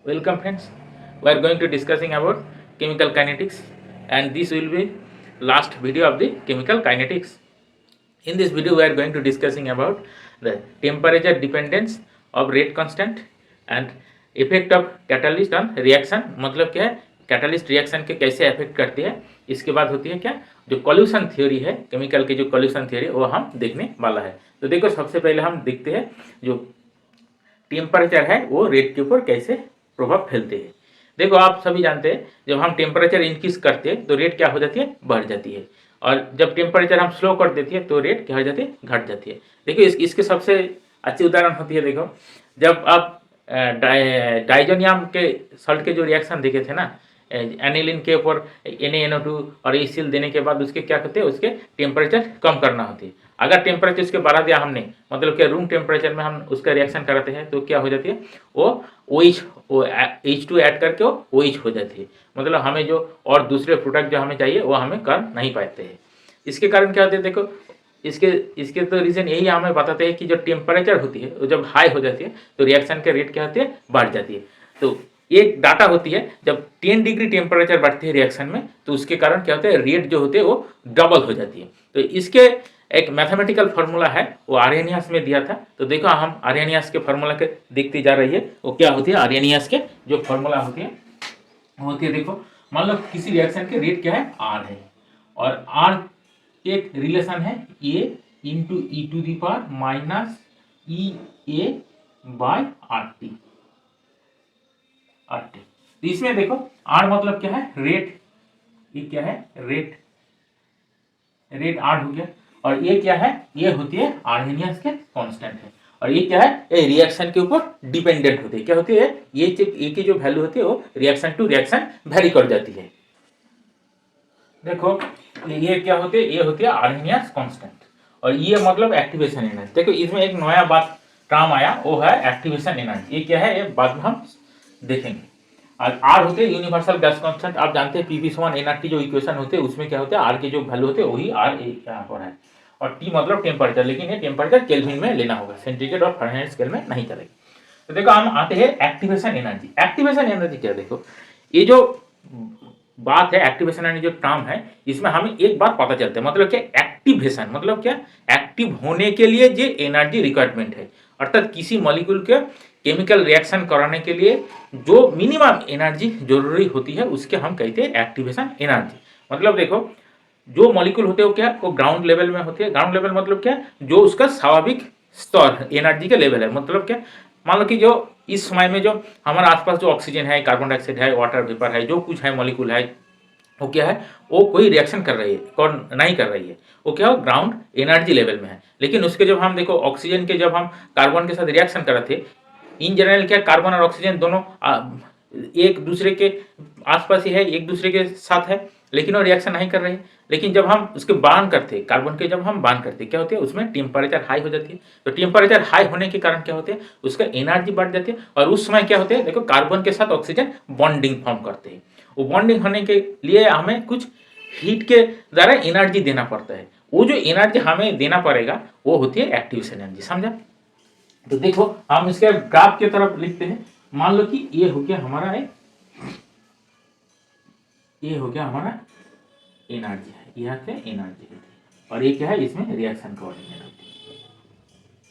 Welcome friends. We are going to discussing about chemical kinetics, and this will be last video of the chemical kinetics. In this video we are going to discussing about the temperature dependence of rate constant and effect of catalyst on reaction. मतलब क्या है, catalyst reaction के कैसे affect करती है. इसके बाद होती है क्या, जो कॉल्यूशन थ्योरी है, केमिकल की जो कॉल्यूशन थ्योरी वो हम देखने वाला है. तो देखो सबसे पहले हम देखते हैं जो टेम्परेचर है वो रेट के ऊपर कैसे प्रभाव फैलते हैं. देखो आप सभी जानते हैं जब हम टेम्परेचर इंक्रीज करते हैं तो रेट क्या हो जाती है, बढ़ जाती है. और जब टेम्परेचर हम स्लो कर देती है तो रेट क्या हो जाती है, घट जाती है. देखो इसके सबसे अच्छी उदाहरण होती है. देखो जब आप डाइजोनियम के सॉल्ट के जो रिएक्शन देखे थे ना, एनिलीन के ऊपर NaNO2 और एसिल देने के बाद उसके क्या करते हैं, उसके टेम्परेचर कम करना होती है. अगर टेम्परेचर उसके बढ़ा दिया हमने, मतलब कि रूम टेम्परेचर में हम उसका रिएक्शन कराते हैं तो क्या हो जाती है, वो H2 ऐड करके वो OH हो जाती है. मतलब हमें जो और दूसरे प्रोडक्ट जो हमें चाहिए वो हमें कर नहीं पाते हैं. इसके कारण क्या होते हैं, देखो इसके तो रीज़न यही हमें बताते हैं कि जो टेम्परेचर होती है वो जब हाई हो जाती है तो रिएक्शन के रेट क्या होती है, बढ़ जाती है. तो एक डाटा होती है जब 10 डिग्री टेम्परेचर बढ़ती है रिएक्शन में तो उसके कारण क्या होता है, रेट जो होते हैं वो डबल हो जाती है. तो इसके एक मैथमेटिकल फार्मूला है, वो आर्हेनियस में दिया था. तो देखो हम आर्हेनियस के फार्मूला के देखती जा रही है. वो क्या होती है, आर्हेनियस के जो फार्मूला होती है देखो मान लो किसी रिएक्शन के रेट क्या है, आर है, और आर एक रिलेशन है A into E to the power minus E A by R T. तो इसमें देखो आर मतलब क्या है, रेट. ये क्या है, रेट आर हो गया. और ये क्या है, ये होती है आर्हेनियस के कांस्टेंट है. और ये क्या है, ये रिएक्शन के ऊपर डिपेंडेंट होती है. क्या होती है, ये की जो वैल्यू होती है वो रिएक्शन टू रिएक्शन वेरी कर जाती है. देखो ये क्या होती है, ये होती है आर्हेनियस कांस्टेंट. और ये मतलब एक्टिवेशन एनर्जी. देखो इसमें एक नया बात टर्म आया, वो है एक्टिवेशन एनर्जी. ये क्या है, ये बाद में हम देखेंगे. और आर होते हैं यूनिवर्सल गैस कांस्टेंट. आप जानते हैं PP1 nRT जो इक्वेशन होते हैं उसमें क्या होता है, आर के जो वैल्यू होते हैं वही आर यहाँ पर है. और टी मतलब टेम्परेचर, लेकिन ये टेम्परेचर केल्विन में लेना होगा, सेंटीग्रेड और फारेनहाइट स्केल में नहीं चलेगी. तो देखो हम आते हैं एक्टिवेशन एनर्जी. एक्टिवेशन एनर्जी क्या, देखो ये जो बात है एक्टिवेशन एनर्जी जो टर्म है, इसमें हमें एक बात पता चलता है, मतलब क्या, एक्टिवेशन मतलब क्या, एक्टिव होने के लिए जो एनर्जी रिक्वायरमेंट है. अर्थात किसी मॉलिक्यूल के केमिकल रिएक्शन कराने के लिए जो मिनिमम एनर्जी जरूरी होती है उसके हम कहते हैं एक्टिवेशन एनर्जी. मतलब देखो जो मॉलिक्यूल होते हैं वो क्या, वो ग्राउंड लेवल में होते हैं. ग्राउंड लेवल मतलब क्या, जो उसका स्वाभाविक स्तर एनर्जी का लेवल है. मतलब क्या, मान लो कि जो इस समय में जो हमारे आसपास जो ऑक्सीजन है, कार्बन डाइऑक्साइड है, वाटर वेपर है, जो कुछ है मॉलिक्यूल है, वो क्या है, वो कोई रिएक्शन कर रही है और नहीं कर रही है, वो क्या हो, ग्राउंड एनर्जी लेवल में है. लेकिन उसके जब हम देखो ऑक्सीजन के जब हम कार्बन के साथ रिएक्शन कर रहे थे, इन जनरल क्या कार्बन और ऑक्सीजन दोनों एक दूसरे के आसपास ही है, एक दूसरे के साथ है, लेकिन वो रिएक्शन नहीं कर रहे हैं. लेकिन जब हम उसके बांध करते, कार्बन के जब हम बांध करते, क्या होते हैं, उसमें टेम्परेचर हाई हो जाती है. तो टेम्परेचर हाई होने के कारण क्या होते हैं, उसका एनर्जी बढ़ जाती है. और उस समय क्या होते हैं, देखो कार्बन के साथ ऑक्सीजन बॉन्डिंग फॉर्म करते हैं. वो बॉन्डिंग होने के लिए हमें कुछ हीट के द्वारा एनर्जी देना पड़ता है. वो जो एनर्जी हमें देना पड़ेगा वो होती है एक्टिवेशन एनर्जी. समझा. तो देखो हम इसके ग्राफ की तरफ लिखते हैं. मान लो कि ये हो गया हमारा एनर्जी है, यह क्या एनर्जी है, और ये क्या है, इसमें रिएक्शन कोऑर्डिनेट होती है.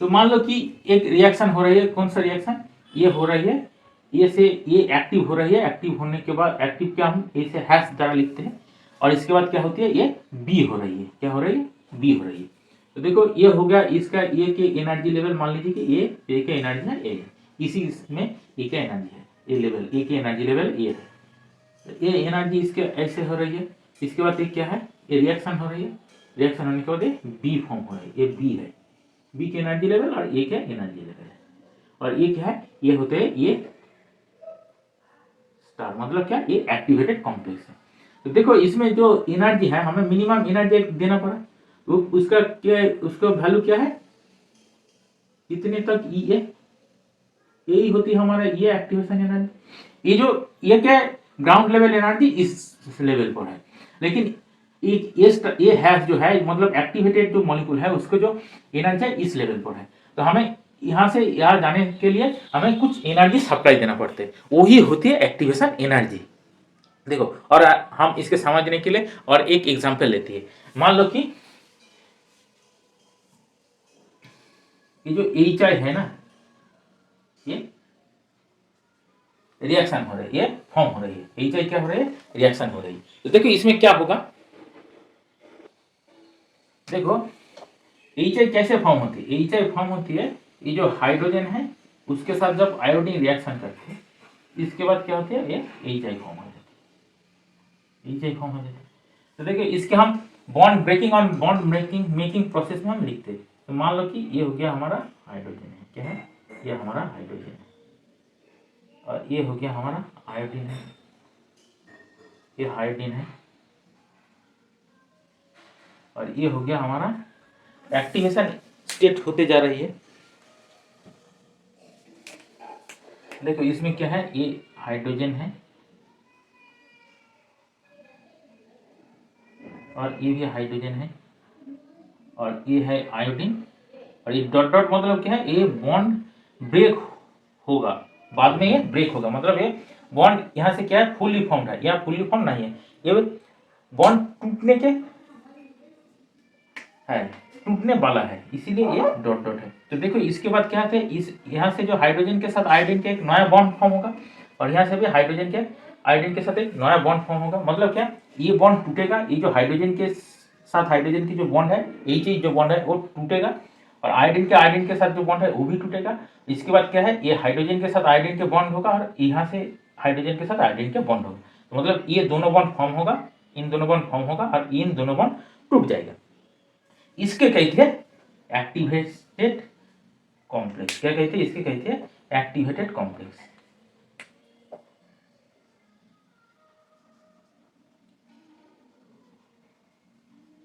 तो मान लो कि एक रिएक्शन हो रही है, कौन सा रिएक्शन, ये हो रही है, ये से ये एक्टिव हो रही है. एक्टिव होने के बाद एक्टिव क्या हम ऐसे हैश द्वारा लिखते हैं. और इसके बाद क्या होती है, ये बी हो रही है. क्या हो रही है, बी हो रही है. तो देखो ये हो गया इसका ए के एनर्जी लेवल. मान लीजिए कि ए का एनर्जी है ए, इसी में ए का एनर्जी है, ए लेवल, ए की एनर्जी लेवल ए है. तो ये एनर्जी इसके ऐसे हो रही है. इसके बाद ये क्या है, ये रिएक्शन हो रही है. रिएक्शन होने के बाद ये बी फॉर्म हो रही है, ये बी है, बी के एनर्जी लेवल और ए का एनर्जी लेवल है. और ये क्या है, ये होते हैं ये स्टार. मतलब क्या, ये एक्टिवेटेड कॉम्प्लेक्स है. तो देखो इसमें जो एनर्जी है हमें मिनिमम एनर्जी देना पड़ा. तो उसका क्या, उसका वैल्यू क्या है, इतने तक यही होती है हमारा ये एक्टिवेशन एनर्जी. ये क्या है, ग्राउंड लेवल एनर्जी इस लेवल पर है. लेकिन ये हैश जो है, मतलब एक्टिवेटेड जो मॉलिक्यूल है उसको जो एनर्जी है इस लेवल पर है. तो हमें यहाँ से यहाँ जाने के लिए हमें कुछ एनर्जी सप्लाई देना पड़ता है, वही होती है एक्टिवेशन एनर्जी। देखो, और हम इसके समझने के लिए और एक एग्जांपल लेते हैं। मान लो कि ये जो HI है ना, ये रिएक्शन हो रही है, ये फॉर्म हो रही है। HI क्या हो रही है? रिएक्शन हो रही है। तो देखो इसमें क्या होगा, देखो HI कैसे फॉर्म होती है? HI फॉर्म होती है, ये जो हाइड्रोजन है उसके साथ जब आयोडीन रिएक्शन करते हैं, इसके बाद क्या होती है? ये HI फॉर्म हो जाती है। HI फॉर्म हो जाती है। तो देखिए इसके हम बॉन्ड ब्रेकिंग और बॉन्ड मेकिंग प्रोसेस में हम लिखते हैं। तो मान लो कि ये हो गया हमारा हाइड्रोजन है, क्या है? ये हमारा हाइड्रोजन है, और ये हो गया हमारा आयोडीन है, ये हाइड्रोजन है, और ये हो गया हमारा एक्टिवेशन स्टेट होते जा रही है। देखो इसमें क्या है, ये हाइड्रोजन है और ये भी हाइड्रोजन है, और ये है आयोडीन, और ये डॉट डॉट मतलब क्या है? ये बॉन्ड ब्रेक होगा, बाद में ये ब्रेक होगा, मतलब ये बॉन्ड यहाँ से क्या है? फुल्ली फॉर्म्ड है, यहाँ फुल्ली फॉर्म नहीं है, ये बॉन्ड टूटने के है, टूटने वाला है, इसीलिए ये डॉट डॉट है। तो देखो इसके बाद क्या है, इस यहाँ से जो हाइड्रोजन के साथ आयोडीन का एक नया बॉन्ड फॉर्म होगा, और यहाँ से भी हाइड्रोजन के आयोडीन के साथ एक नया बॉन्ड फॉर्म होगा। मतलब क्या, ये बॉन्ड टूटेगा, ये जो हाइड्रोजन के साथ हाइड्रोजन की जो बॉन्ड है, ये चीज जो बॉन्ड है वो टूटेगा, और आयोडीन के साथ जो बॉन्ड है वो भी टूटेगा। इसके बाद क्या है, ये हाइड्रोजन के साथ आयोडीन के बॉन्ड होगा, और यहाँ से हाइड्रोजन के साथ आयोडीन के बॉन्ड होगा। तो मतलब ये दोनों बॉन्ड फॉर्म होगा, इन दोनों बॉन्ड फॉर्म होगा, और इन दोनों बॉन्ड टूट जाएगा। इसके कहते हैं एक्टिवेटेड कॉम्प्लेक्स। क्या कहते हैं? इसके कहते हैं एक्टिवेटेड कॉम्प्लेक्स।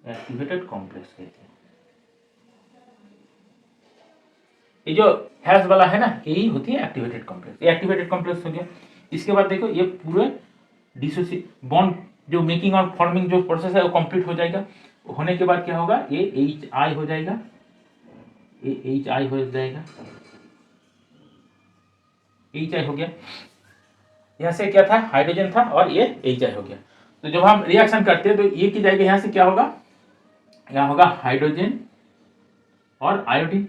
एक्टिवेटेड कॉम्प्लेक्स कहते हैं। ये जो हैश वाला है ना, यही होती है एक्टिवेटेड कॉम्प्लेक्स। ये एक्टिवेटेड कॉम्प्लेक्स हो गया। इसके बाद देखो ये पूरे डिसोसी बॉन्ड जो मेकिंग और फॉर्मिंग जो प्रोसेस है वो कंप्लीट हो जाएगा। होने के बाद क्या होगा, ये HI हो जाएगा, ये HI हो जाएगा, HI हो गया। यहाँ से क्या था? हाइड्रोजन था, और ये HI हो गया। तो जब हम रिएक्शन करते हैं तो ये की जाएगा, यहाँ से क्या होगा, यहाँ होगा हाइड्रोजन और आयोडीन,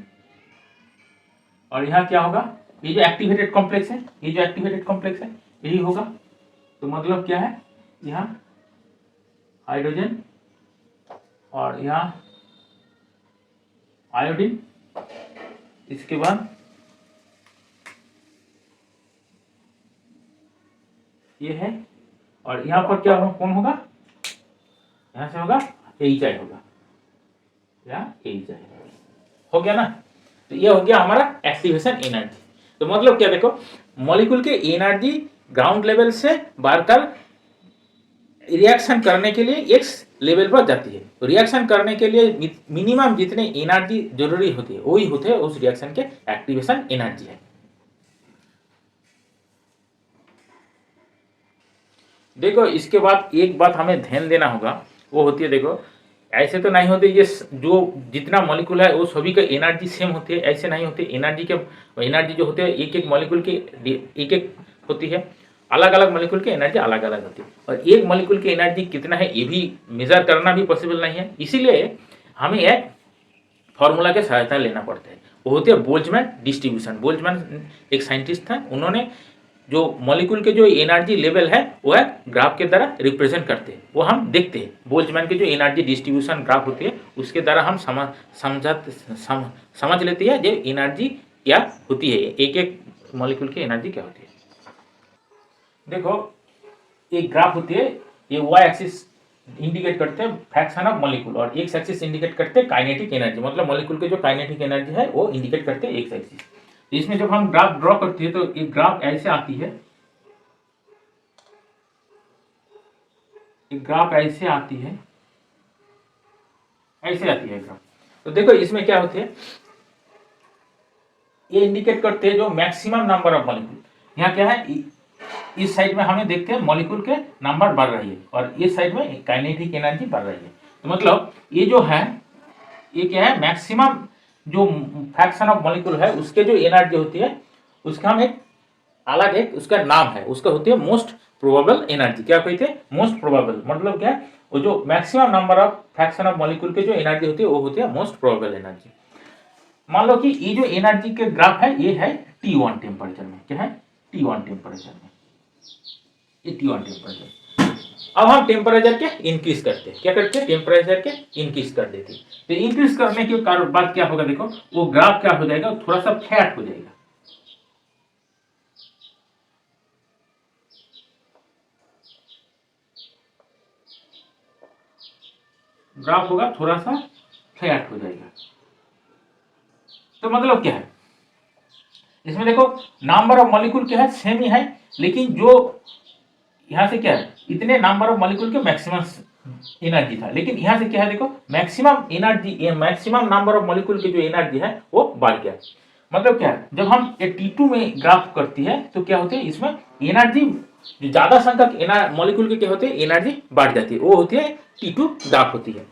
और यहाँ क्या होगा, ये जो एक्टिवेटेड कॉम्प्लेक्स है, ये जो एक्टिवेटेड कॉम्प्लेक्स है यही होगा। तो मतलब क्या है, यहाँ हाइड्रोजन और यहाँ आयोडीन, इसके बाद ये है, और यहाँ पर क्या होगा, कौन होगा, यहाँ से होगा HI होगा, या HI हो गया ना। तो ये हो गया हमारा एक्टिवेशन एनर्जी। तो मतलब क्या, देखो मॉलिक्यूल के एनर्जी ग्राउंड लेवल से बढ़कर रिएक्शन करने के लिए एक लेवल पर जाती है। तो रिएक्शन करने के लिए मिनिमम जितने एनर्जी जरूरी होती है वही होते हैं उस रिएक्शन के एक्टिवेशन एनर्जी है। देखो इसके बाद एक बात हमें ध्यान देना होगा, वो होती है, देखो ऐसे तो नहीं होती ये जो जितना मॉलिक्यूल है वो सभी का एनर्जी सेम होती है, ऐसे नहीं होती। एनर्जी जो होती है एक एक मॉलिक्यूल की एक एक होती है, अलग अलग मॉलिक्यूल की एनर्जी अलग अलग होती है, और एक मॉलिक्यूल की एनर्जी कितना है ये भी मेजर करना भी पॉसिबल नहीं है। इसीलिए हमें एक फॉर्मूला के सहायता लेना पड़ता है, वो होती है बोल्ट्जमैन डिस्ट्रीब्यूशन। बोल्ट्जमैन एक साइंटिस्ट था, उन्होंने जो मॉलिक्यूल के जो एनर्जी लेवल है वो है ग्राफ के द्वारा रिप्रेजेंट करते हैं, वो हम देखते हैं। बोल्ट्जमैन की जो एनर्जी डिस्ट्रीब्यूशन ग्राफ होती है उसके द्वारा हम समझ लेते हैं जो एनर्जी क्या होती है, एक एक मॉलिक्यूल की एनर्जी क्या होती है। देखो एक ग्राफ होती है, ये वाई एक्सिस इंडिकेट करते हैं फ्रैक्शन ऑफ मॉलिक्यूल, और एक्स एक्सिस इंडिकेट करते हैं काइनेटिक एनर्जी, मतलब मॉलिक्यूल के जो काइनेटिक एनर्जी है वो इंडिकेट करते हैं एक्स एक्सिस। इसमें जब हम ग्राफ ड्रॉ करते हैं तो एक ग्राफ ऐसे आती है, एक ग्राफ ऐसे आती है, ऐसे आती है ग्राफ। तो देखो इसमें क्या होती है, ये इंडिकेट करते हैं जो मैक्सिमम नंबर ऑफ मॉलिक्यूल। यहाँ क्या है, इस साइड में हमें देखते हैं मॉलिक्यूल के नंबर बढ़ रही है, और इस साइड में काइनेटिक एनर्जी बढ़ रही है। तो मतलब ये जो है ये क्या है, मैक्सिमम जो फ्रैक्शन ऑफ मॉलिक्यूल है उसके जो एनर्जी होती है उसका हम एक अलग एक उसका नाम है, उसका होती है मोस्ट प्रोबेबल एनर्जी। क्या कहते हैं? Most probable. मतलब क्या है? वो जो maximum number of fraction of molecule के जो एनर्जी होती है वो होती है मोस्ट प्रोबेबल एनर्जी। मान लो कि ये जो एनर्जी के ग्राफ है ये है T1 टेम्परेचर में। क्या है? T1 टेम्परेचर में, ये T1 टेम्परेचर। अब हम टेम्परेचर के इंक्रीज करते हैं। क्या करते हैं? टेम्परेचर के इंक्रीज कर देते हैं। तो इंक्रीज करने के बाद क्या होगा? देखो वो ग्राफ क्या हो जाएगा, थोड़ा सा फ्लैट हो जाएगा। ग्राफ होगा थोड़ा सा फ्लैट हो जाएगा। तो मतलब क्या है इसमें? देखो नंबर ऑफ मॉलिक्यूल क्या है, सेम ही है, लेकिन जो यहां से क्या है, इतने नंबर ऑफ मॉलिक्यूल के मैक्सिमम एनर्जी था, लेकिन यहां से क्या है, देखो maximum energy, maximum number of molecule की जो एनर्जी है वो बढ़ गया। मतलब क्या है, जब हम T2 में ग्राफ करती है तो क्या होती है, इसमें एनर्जी जो ज्यादा संख्यक मॉलिक्यूल के क्या होते हैं, एनर्जी बढ़ जाती है, वो होती है T2 ग्राफ होती है।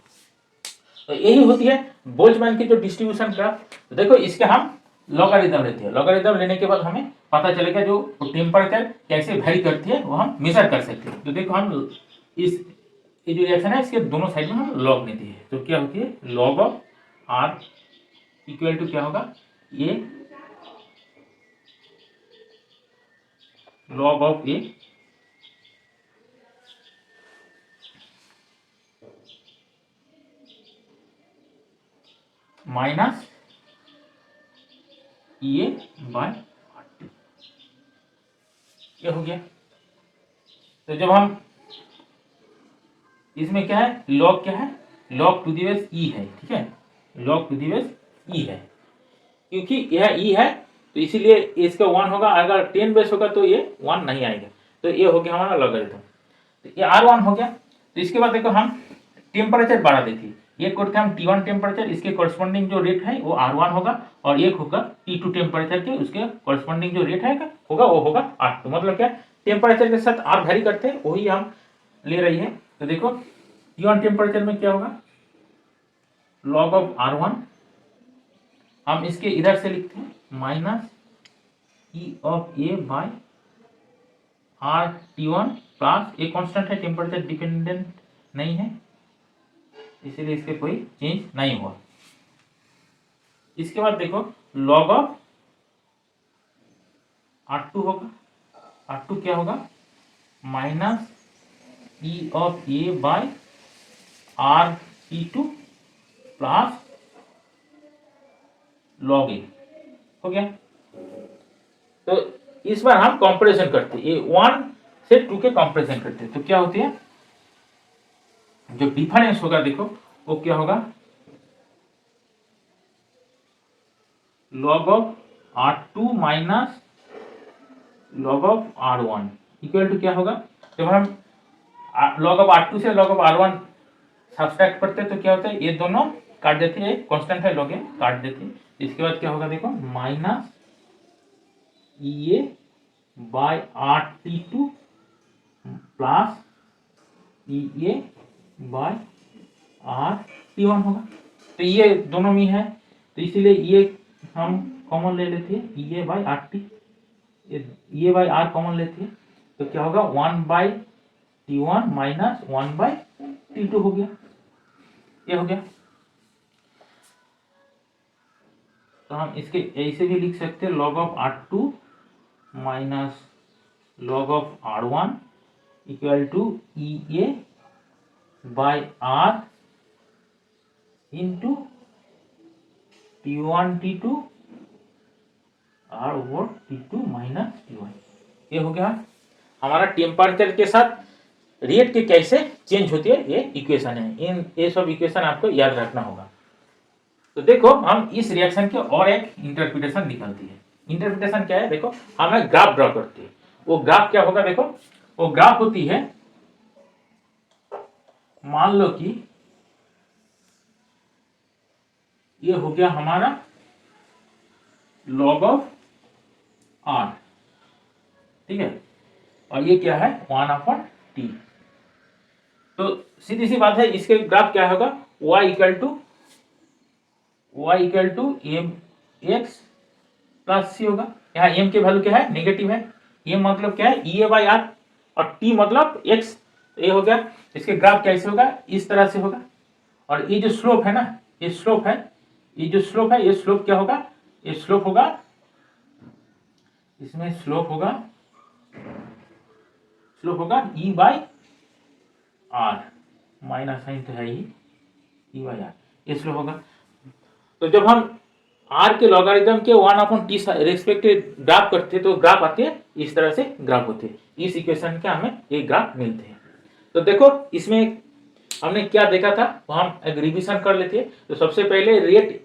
तो यही होती है बोल्ट्जमैन की जो डिस्ट्रीब्यूशन ग्राफ। तो देखो इसके हम लॉगरिथम लेते हैं। लॉगरिथम लेने के बाद हमें पता चलेगा जो टेम्परेचर कैसे वेरी करती है वो हम मेजर कर सकते हैं। तो देखो हम इस ये जो रिएक्शन है इसके दोनों साइड में हम लॉग लेते हैं। तो क्या होती है, log of R equal to क्या होगा, ये log of A minus A by ये हो गया। तो जब हम इसमें क्या है, लॉग क्या है, लॉग टू दी बेस ई है। ठीक है, लॉग टू दी बेस ई है, क्योंकि यह ई है तो इसीलिए इसका 1 होगा। अगर 10 बेस होगा तो ये 1 नहीं आएगा। तो ये हो गया हमारा लॉगरिथम। तो ये R1 हो गया। तो इसके बाद देखो हम टेम्परेचर बढ़ा देते हैं। एक करते हम T1 टेम्परेचर, इसके कॉरस्पॉन्डिंग जो रेट है वो R1 होगा, और एक होगा T2 टेम्परेचर के, उसके कॉरस्पॉन्डिंग जो रेट है होगा वो होगा R2। मतलब क्या, टेम्परेचर के साथ R वैरी करते हैं, वही हम ले रही है। तो देखो T1 टेम्परेचर में क्या होगा, लॉग ऑफ R1, हम इसके इधर से लिखते हैं minus E of A by R T1 plus, ये कांस्टेंट है, टेम्परेचर डिपेंडेंट नहीं है, इसीलिए इसके कोई चेंज नहीं हुआ। इसके बाद देखो लॉग ऑफ R2 होगा। R2 क्या होगा, minus E of A by R T2 plus log A हो गया। तो इस बार हम कंपैरिजन करते हैं, ये 1 से 2 के कंपैरिजन करते हैं। तो क्या होती है, जो डिफरेंस होगा देखो वो क्या होगा, log of R2 minus log of R1 equal to क्या होगा, जब हम लॉग ऑफ R2 से लॉग ऑफ R1 सब्सट्रैक्ट करते हैं तो क्या होता है, ये दोनों काट देते हैं, कांस्टेंट है लॉग ए, काट देते हैं। इसके बाद क्या होगा देखो, minus E A by R T2 plus E A by R T1 होगा। तो ये दोनों में है तो इसीलिए ये हम कॉमन ले लेते हैं, ई ए बाय RT, ये बाय R कॉमन लेते हैं। तो क्या होगा, 1 bye T1 minus 1 bye T2 हो गया, ये हो गया। तो हम इसके ऐसे भी लिख सकते हैं, log of R2 minus log of R1 equal to E A by R into T1 T2 R over T2 minus T1। ये हो गया हमारा टेम्परेचर के साथ रेट के कैसे चेंज होती है, ये इक्वेशन है। ये सब इक्वेशन आपको याद रखना होगा। तो देखो हम इस रिएक्शन के और एक इंटरप्रिटेशन निकलती है। इंटरप्रिटेशन क्या है, देखो हमें ग्राफ ड्रॉ करती है। वो ग्राफ क्या होगा, देखो वो ग्राफ होती है, मान लो कि ये हो गया हमारा लॉग ऑफ R, ठीक है, और ये क्या है 1/T। तो सीधी सी बात है, इसके ग्राफ क्या होगा, y equal to y equal to M X plus C होगा। यहाँ m की वैल्यू क्या है, नेगेटिव है। m मतलब क्या है, ई ए बाई आर, और t मतलब x, ये हो गया। इसके ग्राफ कैसे होगा, इस तरह से होगा। और ये जो स्लोप है ना, ये स्लोप है, ये जो स्लोप है, ये स्लोप क्या होगा, ये स्लोप होगा, इसमें स्लोप होगा ई बाई आर, माइनस साइन तो है ही, ई बाई आर, ये स्लोप होगा। तो जब हम आर के लॉगरिथम के 1/t रेस्पेक्टिव ग्राफ करते तो ग्राफ आते हैं इस तरह से, ग्राफ होते हैं। इस इक्वेशन के हमें ये ग्राफ मिलते हैं। तो देखो इसमें हमने क्या देखा था वो हम एक रिवीजन कर लेते हैं। तो सबसे पहले रेट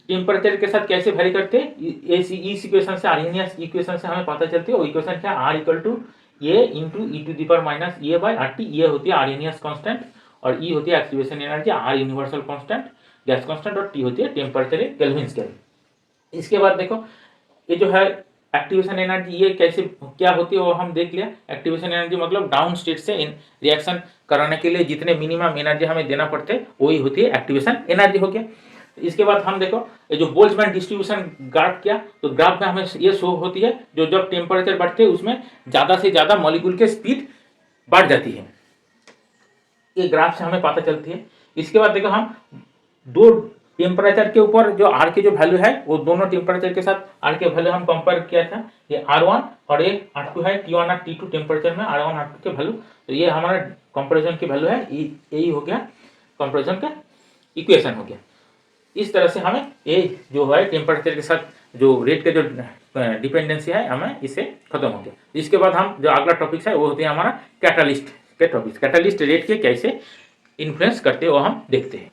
टेम्परेचर के साथ कैसे वेरी करते हैं, इस इक्वेशन से, आर्हेनियस इक्वेशन से हमें पता चलती है। वो इक्वेशन क्या, R equal to A into E to the power minus A by R T. ये होती है आर्हेनियस कांस्टेंट, और ई होती है activation energy, R universal constant, gas constant, और टी होती है टेम्परेचर केल्विन स्केल। इसके बाद देखो ये जो है एक्टिवेशन एनर्जी, ये कैसे क्या होती है वो हम देख लिया। एक्टिवेशन एनर्जी मतलब डाउन स्टेट से रिएक्शन कराने के लिए जितने मिनिमम एनर्जी हमें देना पड़ते हैं वही होती है एक्टिवेशन एनर्जी हो गया। इसके बाद हम देखो ये जो बोल्ट्जमैन डिस्ट्रीब्यूशन ग्राफ किया, तो ग्राफ में हमें ये शो होती है जो जब टेम्परेचर बढ़ते हैं उसमें ज्यादा से ज्यादा मॉलिक्यूल के स्पीड बढ़ जाती है, ये ग्राफ से हमें पता चलती है। इसके बाद देखो हम दो टेम्परेचर के ऊपर जो आर के जो वैल्यू है, वो दोनों टेम्परेचर के साथ आर के वैल्यू हम कंपेयर किया था। ये R1 और ये R2 है, T1 और T2 टेम्परेचर में R1 R2 के वैल्यू। तो ये हमारा कंपैरिजन की वैल्यू है, यही हो गया कंपैरिजन का इक्वेशन हो गया। इस तरह से हमें ये जो है टेम्परेचर के साथ जो रेट के जो डिपेंडेंसी है हमें इससे खत्म हो गया। इसके बाद हम जो अगला टॉपिक है वो होते हैं हमारा कैटालिस्ट के टॉपिक। कैटालिस्ट रेट के कैसे इन्फ्लुएंस करते हैं वो हम देखते हैं।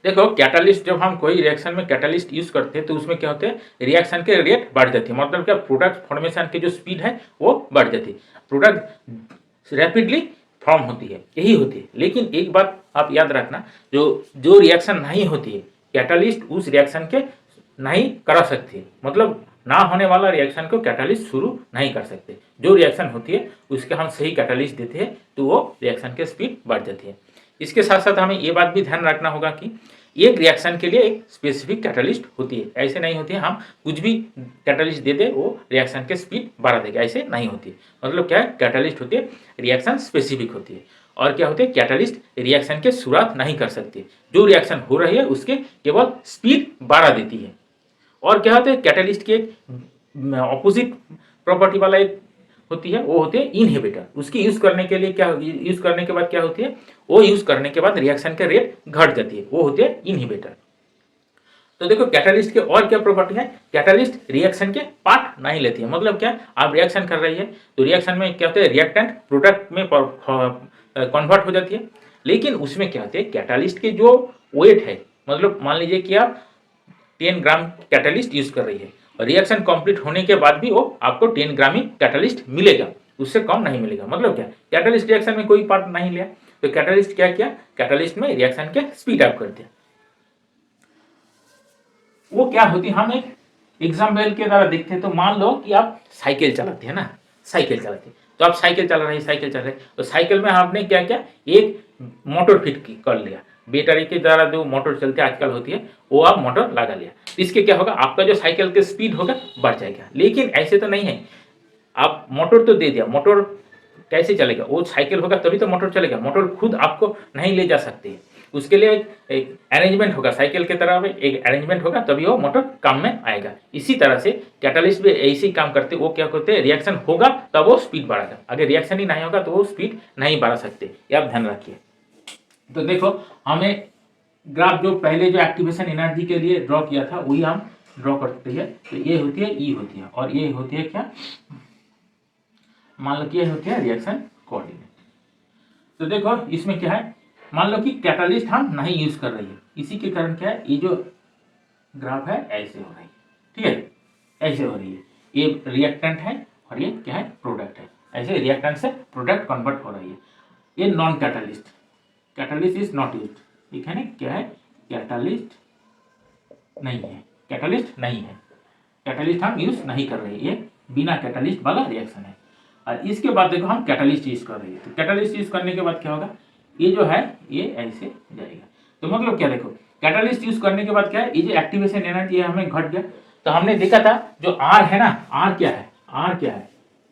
देखो कैटालिस्ट, जब हम कोई रिएक्शन में कैटालिस्ट यूज करते हैं तो उसमें क्या होते हैं, रिएक्शन के रेट बढ़ जाती है। मतलब क्या, प्रोडक्ट फॉर्मेशन की जो स्पीड है वो बढ़ जाती है, प्रोडक्ट रैपिडली फॉर्म होती है, यही होती है। लेकिन एक बात आप याद रखना, जो रिएक्शन नहीं होती है, कैटालिस्ट उस रिएक्शन के नहीं करा सकती, मतलब ना होने वाला रिएक्शन को कैटालिस्ट शुरू नहीं कर सकते। जो रिएक्शन होती है उसके हम सही कैटालिस्ट देते हैं तो वो रिएक्शन की स्पीड बढ़ जाती है। इसके साथ साथ हमें ये बात भी ध्यान रखना होगा कि एक रिएक्शन के लिए एक स्पेसिफिक कैटालिस्ट होती है, ऐसे नहीं होती है हम कुछ भी कैटालिस्ट दे दे वो रिएक्शन के स्पीड बढ़ा देगा, ऐसे नहीं होती है। मतलब क्या है, कैटालिस्ट होती है रिएक्शन स्पेसिफिक होती है। और क्या होती है, कैटालिस्ट रिएक्शन के शुरुआत नहीं कर सकती, जो रिएक्शन हो रही है उसके केवल स्पीड बढ़ा देती है। और क्या होता है, कैटालिस्ट की एक ऑपोजिट प्रॉपर्टी वाला एक होती है, वो होती है इनहिबिटर। उसकी यूज करने के लिए क्या, यूज करने के बाद क्या होती है, वो यूज करने के बाद रिएक्शन के रेट घट जाती है, वो होती है इनहिबिटर। तो देखो कैटालिस्ट के और क्या प्रॉपर्टी है, कैटालिस्ट रिएक्शन के पार्ट नहीं लेती है। मतलब क्या, आप रिएक्शन कर रही है तो रिएक्शन में क्या होता है, रिएक्टेंट प्रोडक्ट में कन्वर्ट हो जाती है। लेकिन उसमें क्या होता है, कैटालिस्ट के जो वेट है, मतलब मान लीजिए कि आप 10 ग्राम कैटालिस्ट यूज कर रही है और रिएक्शन कंप्लीट होने के बाद भी वो आपको 10 ग्राम ही कैटालिस्ट मिलेगा, उससे कम नहीं मिलेगा। मतलब क्या, कैटालिस्ट रिएक्शन में कोई पार्ट नहीं लिया, तो कैटालिस्ट क्या किया, कैटालिस्ट में रिएक्शन के स्पीड अप कर दिया। वो क्या होती है, हम एक एग्जाम्पल के द्वारा देखते हैं। तो मान लो कि आप साइकिल चलाते हैं ना, साइकिल चलाते हैं, तो आप साइकिल चला रहे हैं, तो साइकिल में आपने क्या किया, एक मोटर फिट कर लिया, बैटरी के द्वारा जो मोटर चलते आजकल होती है वो आप मोटर लगा लिया। इसके क्या होगा, आपका जो साइकिल का स्पीड होगा बढ़ जाएगा। लेकिन ऐसे तो नहीं है, आप मोटर तो दे दिया, मोटर कैसे चलेगा, वो साइकिल होगा तभी तो मोटर चलेगा, मोटर खुद आपको नहीं ले जा सकती है, उसके लिए एक अरेंजमेंट होगा, साइकिल के तरह में एक अरेंजमेंट होगा तभी वो मोटर काम में आएगा। इसी तरह से कैटालिस्ट भी ऐसे ही काम करते, वो क्या करते हैं, रिएक्शन होगा तब वो स्पीड बढ़ाएगा, अगर रिएक्शन ही नहीं होगा तो वो स्पीड नहीं बढ़ा सकते, ये आप ध्यान रखिए। तो देखो हमें ग्राफ जो पहले जो एक्टिवेशन एनर्जी के लिए ड्रॉ किया था वही हम ड्रॉ करते हैं। तो ये होती है ई होती है, और ये होती है क्या, मान लो कि ये होती है रिएक्शन कोऑर्डिनेट। तो देखो इसमें क्या है, मान लो कि कैटालिस्ट हम नहीं यूज कर रही है, इसी के कारण क्या है, ये जो ग्राफ है ऐसे हो रही है, ठीक है, ऐसे हो रही है, ये रिएक्टेंट है और ये क्या है, प्रोडक्ट है, ऐसे रिएक्टेंट से प्रोडक्ट कन्वर्ट हो रही है। ये non catalyst, catalyst is not used, ठीक है ना, क्या है, कैटालिस्ट नहीं है, कैटालिस्ट नहीं है, कैटालिस्ट हम यूज नहीं कर रहे हैं, ये बिना कैटालिस्ट वाला रिएक्शन है। और इसके बाद देखो हम कैटालिस्ट यूज कर रहे हैं, तो कैटालिस्ट यूज करने के बाद क्या होगा, ये जो है ये ऐसे जाएगा। तो मतलब क्या, देखो कैटालिस्ट यूज करने के बाद क्या है, ये जो एक्टिवेशन एनर्जी है हमें घट गया। तो हमने देखा था जो आर है ना, आर क्या है, आर क्या है,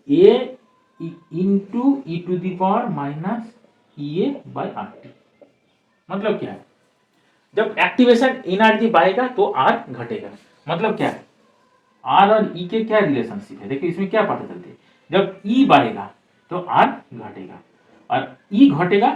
A into E to the power minus A by R T. मतलब क्या है, जब एक्टिवेशन एनर्जी बढ़ेगा तो आर घटेगा। मतलब क्या है, आर और ई के क्या रिलेशनशिप है, देखिए इसमें क्या पता चलती है, जब ई बढ़ेगा तो आर घटेगा और ई घटेगा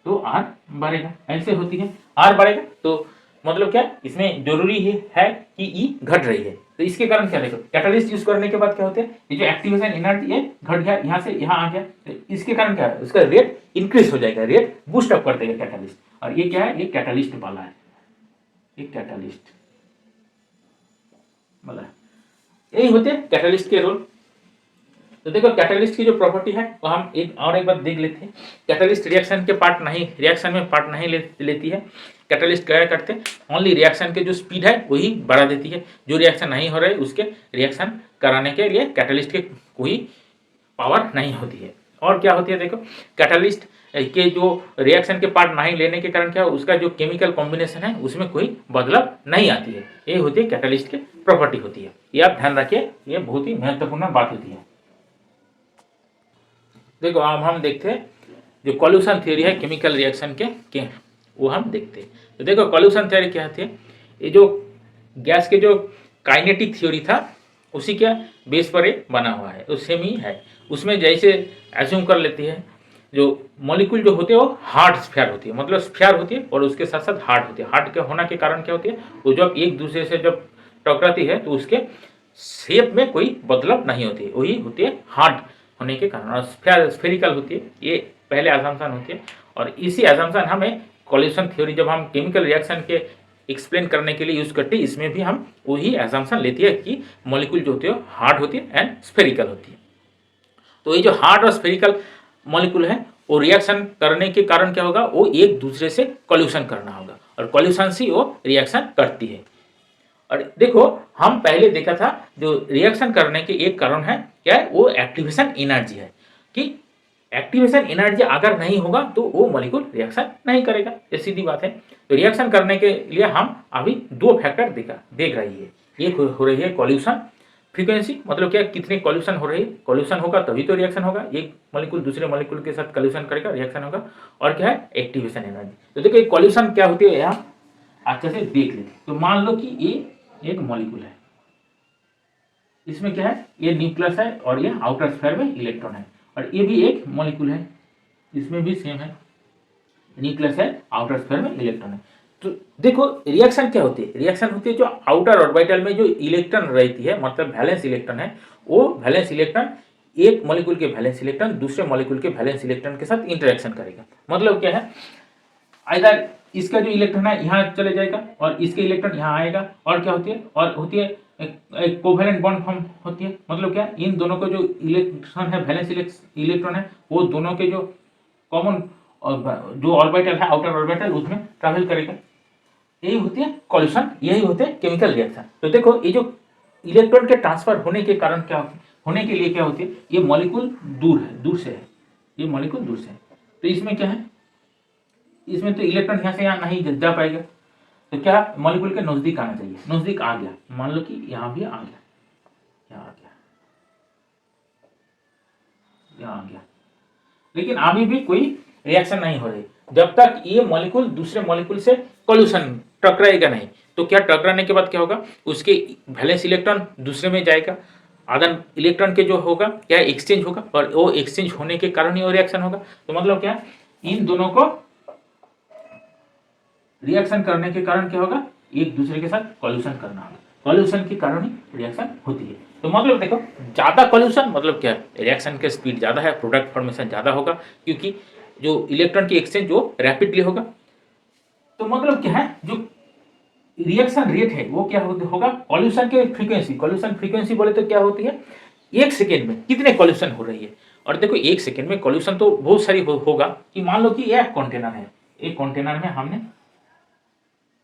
तो आर बढ़ेगा, ऐसे होती है। आर बढ़ेगा तो मतलब क्या, इसमें जरूरी है कि ई घट रही है। तो इसके कारण क्या, देखो कैटालिस्ट यूज करने के बाद क्या होता है, ये जो एक्टिवेशन एनर्जी है घट गया, यहाँ से यहाँ आ गया, तो इसके कारण क्या है, उसका रेट इंक्रीज हो जाएगा, रेट बूस्ट अप कर देगा कैटालिस्ट। और ये क्या है, ये कैटालिस्ट वाला है, ये कैटालिस्ट वाला है। यही होते हैं कैटालिस्ट के रोल। तो देखो कैटालिस्ट की जो प्रॉपर्टी है वो हम एक बार देख लेते हैं। कैटालिस्ट रिएक्शन के पार्ट नहीं, रिएक्शन में पार्ट नहीं लेती है। कैटालिस्ट क्या करते हैं, ओनली रिएक्शन के जो स्पीड है वही बढ़ा देती है, जो रिएक्शन नहीं हो रहा है उसके रिएक्शन कराने के लिए कैटालिस्ट के कोई पावर नहीं होती है। और क्या होती है, देखो कैटालिस्ट के जो रिएक्शन के पार्ट नहीं लेने के कारण क्या, उसका जो केमिकल कॉम्बिनेशन है उसमें कोई बदलाव नहीं आती है। ये होती है कैटालिस्ट की प्रॉपर्टी होती है, ये आप ध्यान रखिए, ये बहुत ही महत्वपूर्ण बात होती है। देखो अब हम देखते हैं जो कॉल्यूशन थ्योरी है केमिकल रिएक्शन के वो हम देखते हैं। तो देखो कॉल्यूशन थ्योरी क्या होती है, ये जो गैस के जो काइनेटिक थ्योरी था उसी के बेस पर ये बना हुआ है, तो सेम ही है। उसमें जैसे एज्यूम कर लेती है जो मॉलिक्यूल जो होते हैं वो हार्ड स्फीयर होती है, मतलब स्फीयर होती है और उसके साथ साथ हार्ड होती है। हार्ड के होने के कारण क्या होती है, वो जब एक दूसरे से जब टकराती है तो उसके शेप में कोई बदलाव नहीं होती है, वही होती है हार्ड होने के कारण। और स्फेरिकल होती है, ये पहले असम्पशन होती है। और इसी असम्पशन हमें कॉल्यूशन थ्योरी जब हम केमिकल रिएक्शन के एक्सप्लेन करने के लिए यूज करते हैं, इसमें भी हम वही असम्पशन लेती है कि मॉलिक्यूल जो होती है हार्ड होती है एंड स्फेरिकल होती है। तो ये जो हार्ड और स्फेरिकल मॉलिक्यूल है वो रिएक्शन करने के कारण क्या होगा, वो एक दूसरे से कॉल्यूशन करना होगा और कॉल्यूशन से वो रिएक्शन करती है। और देखो हम पहले देखा था जो रिएक्शन करने के एक कारण है क्या है, वो एक्टिवेशन एनर्जी है, कि एक्टिवेशन एनर्जी अगर नहीं होगा तो वो मॉलिक्यूल रिएक्शन नहीं करेगा, ये सीधी बात है। तो रिएक्शन करने के लिए हम अभी दो फैक्टर देख रही है। एक हो रही है कॉल्यूशन फ्रीक्वेंसी, मतलब क्या कितने कॉल्यूशन हो रही है, कॉल्यूशन होगा तभी तो रिएक्शन होगा, एक मॉलिक्यूल दूसरे मॉलिक्यूल के साथ कॉल्यूशन करेगा रिएक्शन होगा। और क्या है, एक्टिवेशन एनर्जी। तो देखिए कॉल्यूशन क्या होती है यहाँ अच्छे से देख लेते। तो मान लो कि ये एक मॉलिक्यूल है, इसमें क्या है, ये न्यूक्लियस है और ये आउटर स्फीयर में इलेक्ट्रॉन है। और ये भी एक मॉलिक्यूल है, इसमें भी सेम है, न्यूक्लियस है आउटर स्फीयर में इलेक्ट्रॉन है। तो देखो रिएक्शन क्या होती है, रिएक्शन होती है जो आउटर ऑर्बिटल में जो इलेक्ट्रॉन रहती है, मतलब वैलेंस इलेक्ट्रॉन है, वो वैलेंस इलेक्ट्रॉन एक मॉलिक्यूल के वैलेंस इलेक्ट्रॉन दूसरे मॉलिक्यूल के वैलेंस इलेक्ट्रॉन के साथ इंटरेक्शन करेगा। मतलब क्या है, इधर इसका जो इलेक्ट्रॉन है यहाँ चले जाएगा और इसके इलेक्ट्रॉन यहाँ आएगा। और क्या होती है, और होती है एक कोवेलेंट बॉन्ड फॉर्म होती है। मतलब क्या, इन दोनों को जो इलेक्ट्रॉन है वैलेंस इलेक्ट्रॉन है वो दोनों के जो कॉमन जो ऑर्बिटल है आउटर ऑर्बिटल उसमें ट्रैवल करेगा। यही होती है कॉल्यूशन, यही होते हैं केमिकल रिएक्शन। तो देखो ये जो इलेक्ट्रॉन के ट्रांसफर होने के कारण क्या होने के लिए क्या होती है, ये मॉलिक्यूल दूर से है, ये मॉलिक्यूल दूर से है। तो इसमें क्या है, इसमें तो इलेक्ट्रॉन यहाँ से यहाँ नहीं जा पाएगा, तो क्या मॉलिक्यूल के नजदीक आना चाहिए, नजदीक आ गया, मान लो कि यहाँ भी आ गया, यहाँ आ गया, यहाँ आ गया, लेकिन अभी भी कोई रिएक्शन नहीं हो रही जब तक ये मॉलिक्यूल दूसरे मॉलिक्यूल से कॉल्यूशन टकराएगा नहीं। तो क्या टकराने के बाद क्या होगा, उसके वैलेंस इलेक्ट्रॉन दूसरे में जाएगा, आधन इलेक्ट्रॉन के जो होगा क्या एक्सचेंज होगा और वो एक्सचेंज होने के कारण ही वो रिएक्शन होगा। तो मतलब क्या, इन दोनों को रिएक्शन करने के कारण क्या होगा, एक दूसरे के साथ कॉल्यूशन करना होगा, कॉल्यूशन के कारण ही रिएक्शन होती है। तो मतलब देखो ज्यादा कॉल्यूशन मतलब क्या है, रिएक्शन के स्पीड ज्यादा है, प्रोडक्ट फॉर्मेशन ज्यादा होगा, क्योंकि जो इलेक्ट्रॉन की एक्सचेंज जो रैपिडली होगा। तो मतलब क्या है, जो रिएक्शन रेट है वो क्या होगा, कॉल्यूशन के फ्रीक्वेंसी, कॉल्यूशन फ्रीक्वेंसी बोले तो क्या होती है, एक सेकेंड में कितने कॉल्यूशन हो रही है। और देखो एक सेकेंड में कॉल्यूशन तो बहुत सारी होगा, कि मान लो कि एक कंटेनर है, एक कंटेनर में हमने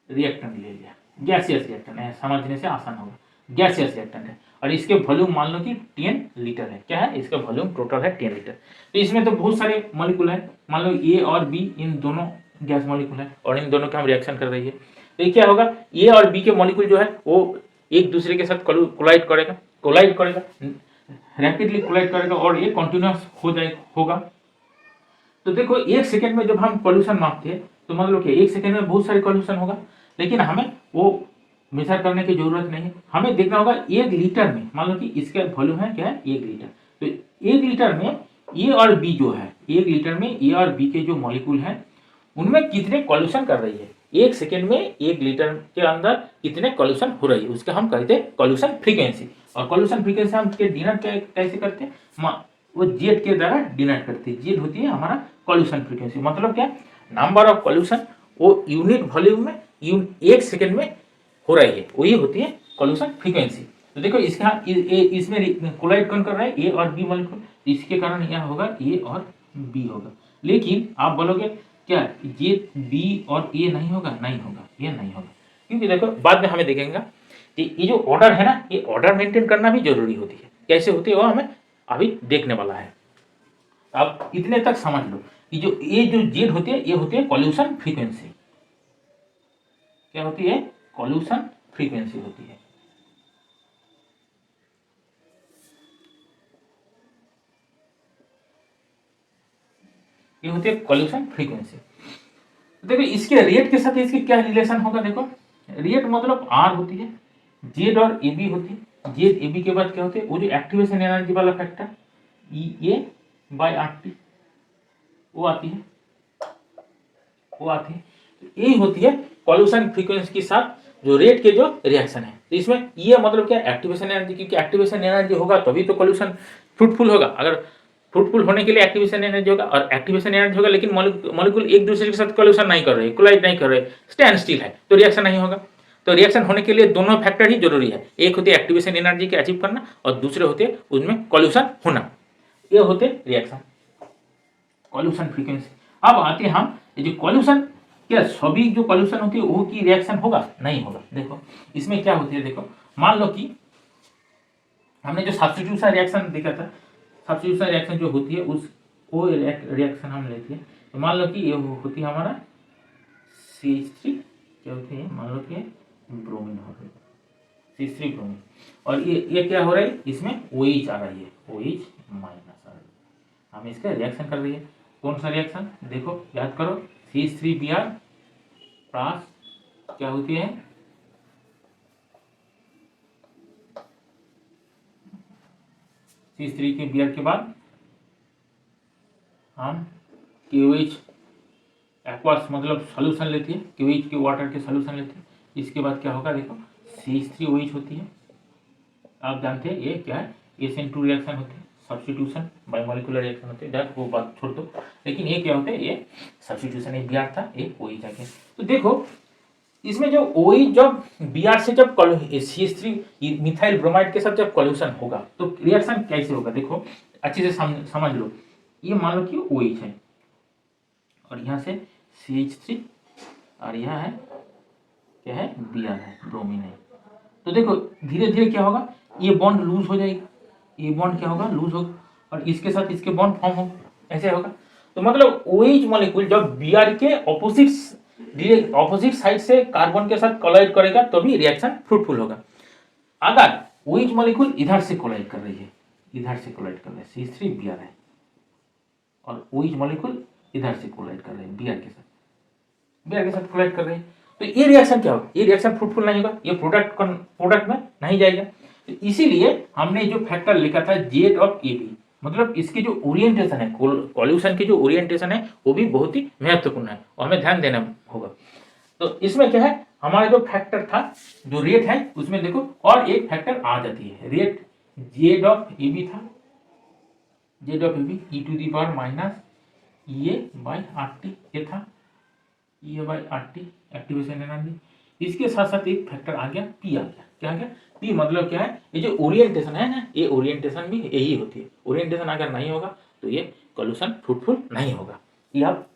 रिएक्टेंट ले लिया, गैसियस रिएक्टेंट है, समझने से आसान होगा, गैसियस रिएक्टेंट है और इसके वॉल्यूम मान लो कि 10 लीटर है। क्या है, इसका वॉल्यूम टोटल है 10 लीटर। तो इसमें तो बहुत सारे मॉलिक्यूल है, मान लो ए और बी इन दोनों गैस मॉलिक्यूल है और इन दोनों का हम रिएक्शन कर रही है। तो ये क्या होगा, ए और बी के मॉलिक्यूल जो है वो एक दूसरे के साथ कोलाइड करेगा रैपिडली कोलाइड करेगा और ये कॉन्टिन्यूस होगा। तो देखो एक सेकेंड में जब हम कॉल्यूशन मापते हैं तो मतलब क्या, एक सेकेंड में बहुत सारे कॉल्यूशन होगा, लेकिन हमें वो मेजर करने की जरूरत नहीं है। हमें देखना होगा 1 लीटर में, मान लो कि इसका वॉल्यूम है क्या है 1 लीटर, तो 1 लीटर में ए और बी जो है, 1 लीटर में ए और बी के जो मॉलिक्यूल है उनमें कितने कॉल्यूशन कर रही है, एक सेकेंड में 1 लीटर के अंदर कितने कॉल्यूशन हो रही है, उसका हम कहते हैं कॉल्यूशन फ्रीक्वेंसी। और कॉल्यूशन फ्रीक्वेंसी हम डिनोट कैसे करते हैं, वो जेड के द्वारा डिनोट करते हैं। जेड होती है हमारा कॉल्यूशन फ्रीक्वेंसी, मतलब क्या, नंबर ऑफ कॉल्यूशन वो यूनिट वॉल्यूम में एक सेकेंड में हो रही है, वही होती है कॉल्यूशन फ्रीक्वेंसी। तो देखो इसमें कोलाइड कौन कर रहा है, ए और बी मॉलिक्यूल, इसके कारण यह होगा ए और बी होगा। लेकिन आप बोलोगे क्या ये बी और ए नहीं होगा, नहीं होगा, ये नहीं होगा, क्योंकि देखो बाद में हमें देखेंगे कि ये जो ऑर्डर है ना, ये ऑर्डर मेंटेन करना भी जरूरी होती है। कैसे होती है वो हमें अभी देखने वाला है। आप इतने तक समझ लो कि जो ये जो जेड होती है ये होती है कॉल्यूशन फ्रीक्वेंसी। क्या होती है, कॉल्यूशन फ्रीक्वेंसी होती है। ये होती है कॉल्यूशन फ्रीक्वेंसी। देखो इसके रेट के साथ इसके क्या रिलेशन होगा, देखो रेट मतलब आर होती है, जेड और ए बी होती है, जेड ए बी के बाद क्या होती है, वो जो एक्टिवेशन एनर्जी वाला factor E A by R T वो आती है, तो यही होती है कॉल्यूशन फ्रीक्वेंसी के साथ जो रेट के जो रिएक्शन है। तो इसमें ये मतलब क्या, एक्टिवेशन एनर्जी, क्योंकि एक्टिवेशन एनर्जी होगा तभी तो कॉल्यूशन फ्रूटफुल होगा। अगर फ्रूटफुल होने के लिए एक्टिवेशन एनर्जी होगा, और एक्टिवेशन एनर्जी होगा लेकिन मॉलिक्यूल एक दूसरे के साथ कॉल्यूशन नहीं कर रहे, कोलाइड नहीं कर रहे, स्टैंड स्टिल है, तो रिएक्शन नहीं होगा। तो रिएक्शन होने के लिए दोनों फैक्टर ही जरूरी है, एक होती है एक्टिवेशन एनर्जी के अचीव करना और दूसरे होते हैं उसमें कॉल्यूशन होना। ये होते रिएक्शन कॉल्यूशन फ्रीक्वेंसी। अब आते हैं हम ये जो कॉल्यूशन, क्या सभी जो कॉल्यूशन होती है वो की रिएक्शन होगा, नहीं होगा। देखो इसमें क्या होती है, देखो मान लो कि हमने जो सब्स्टिट्यूशन रिएक्शन देखा था, सब्स्टिट्यूशन रिएक्शन जो होती है उस वो रिएक्शन हम लेते हैं। तो मान लो कि ये होती है हमारा CH3, क्या होती है, मान लो कि ब्रोमीन हो रही है, CH3 ब्रोमीन, और ये क्या हो रहा है, इसमें OH आ रही है, OH माइनस आ रही है, हम इसका रिएक्शन कर रही है। कौन सा रिएक्शन, देखो याद करो, CH3Br प्लस क्या होती है, CH3 के Br के बाद हम KOH एक्वास मतलब सोल्यूशन लेती है, KOH के वाटर के सोल्यूशन लेते हैं। इसके बाद क्या होगा, देखो CH3OH होती है, आप जानते हैं ये क्या है, SN2 रिएक्शन होती है, सब्स्टिट्यूशन बायोमोलिकुलर रिएक्शन होते हैं, वो बात छोड़ दो। लेकिन ये क्या होता है, ये सब्स्टिट्यूशन, एक Br था एक OH आके। तो देखो इसमें जो OH जब Br से जब CH3 मिथाइल ब्रोमाइड के साथ जब कॉल्यूशन होगा तो रिएक्शन कैसे होगा, देखो अच्छे से समझ लो। ये मान लो कि OH है और यहाँ से CH3 और यहाँ है क्या है, Br है, ब्रोमीन है। तो देखो धीरे धीरे क्या होगा, ये बॉन्ड लूज हो जाएगा, ये बॉन्ड क्या होगा, लूज होगा, और इसके साथ इसके बॉन्ड फॉर्म होगा, ऐसे होगा। तो मतलब OH मॉलिक्यूल जब Br के ऑपोजिट साइड से कार्बन के साथ कोलाइड करेगा तभी रिएक्शन फ्रूटफुल होगा। अगर OH मॉलिक्यूल इधर से कोलाइड कर रही है, इधर से कोलाइड कर रहा है, CH3Br है, और OH मॉलिक्यूल इधर से कोलाइड कर रहे हैं Br के साथ कोलाइड कर रहे हैं, तो ये रिएक्शन क्या होगा, ये रिएक्शन फ्रूटफुल नहीं होगा, ये प्रोडक्ट में नहीं जाएगा। तो इसीलिए हमने जो फैक्टर लिखा था जेड ऑफ AB, मतलब इसकी जो ओरिएंटेशन है, कॉल्यूशन की जो ओरिएंटेशन है वो भी बहुत ही महत्वपूर्ण है और हमें ध्यान देना होगा। तो इसमें क्या है, हमारा जो फैक्टर था, जो रेट है उसमें देखो और एक फैक्टर आ जाती है, रेट जेड ऑफ AB था, Z of AB e⁻ EA/RT ये था, EA/RT एक्टिवेशन एनर्जी। इसके साथ साथ एक फैक्टर आ गया P आ गया, क्या आ गया P, मतलब क्या है, ये जो ओरिएंटेशन है ना, ये ओरिएंटेशन भी यही होती है। ओरिएंटेशन अगर नहीं होगा तो ये कॉल्यूशन फ्रूटफुल नहीं होगा, ये आप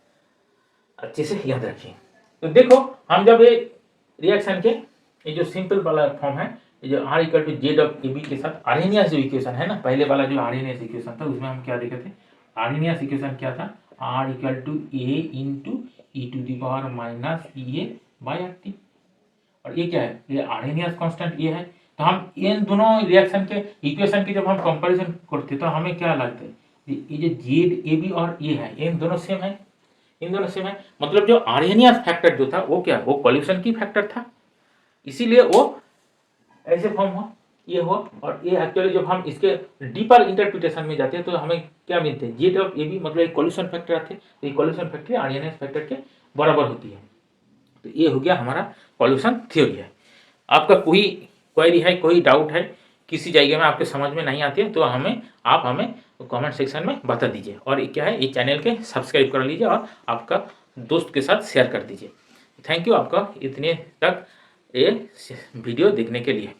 अच्छे से याद रखिए। तो देखो हम जब ये रिएक्शन के ये जो सिंपल वाला फॉर्म है, ये जो R = जेड ऑफ AB के साथ आर्हेनियस जो इक्वेशन है ना, पहले वाला जो आर्हेनियस इक्वेशन था उसमें हम क्या देखे थे, आर्हेनियस इक्वेशन क्या था, R = A × e⁻ EA/RT। और ये क्या है, ये आर्हेनियस कांस्टेंट ये है। तो हम इन दोनों रिएक्शन के इक्वेशन की जब हम कंपैरिजन करते हैं तो हमें क्या लगता है, ये जो ZAB और ये है, इन दोनों सेम है, इन दोनों सेम है। मतलब जो आर्हेनियस फैक्टर जो था वो क्या, वो पॉल्यूशन की फैक्टर था, इसीलिए वो ऐसे फॉर्म हुआ, ये हुआ। और ये एक्चुअली जब हम इसके डीपर इंटरप्रिटेशन में जाते हैं तो हमें क्या मिलते हैं, ZAB मतलब एक पॉल्यूशन फैक्टर आते हैं, तो ये पॉल्यूशन फैक्टर आर्हेनियस फैक्टर के बराबर होती है। तो ये हो गया हमारा पॉल्यूशन थ्योरी है। आपका कोई क्वेरी है, कोई डाउट है, किसी जगह में आपके समझ में नहीं आती है तो आप हमें कमेंट सेक्शन में बता दीजिए। और ये क्या है, ये चैनल के सब्सक्राइब कर लीजिए और आपका दोस्त के साथ शेयर कर दीजिए। थैंक यू आपका इतने तक ये वीडियो देखने के लिए।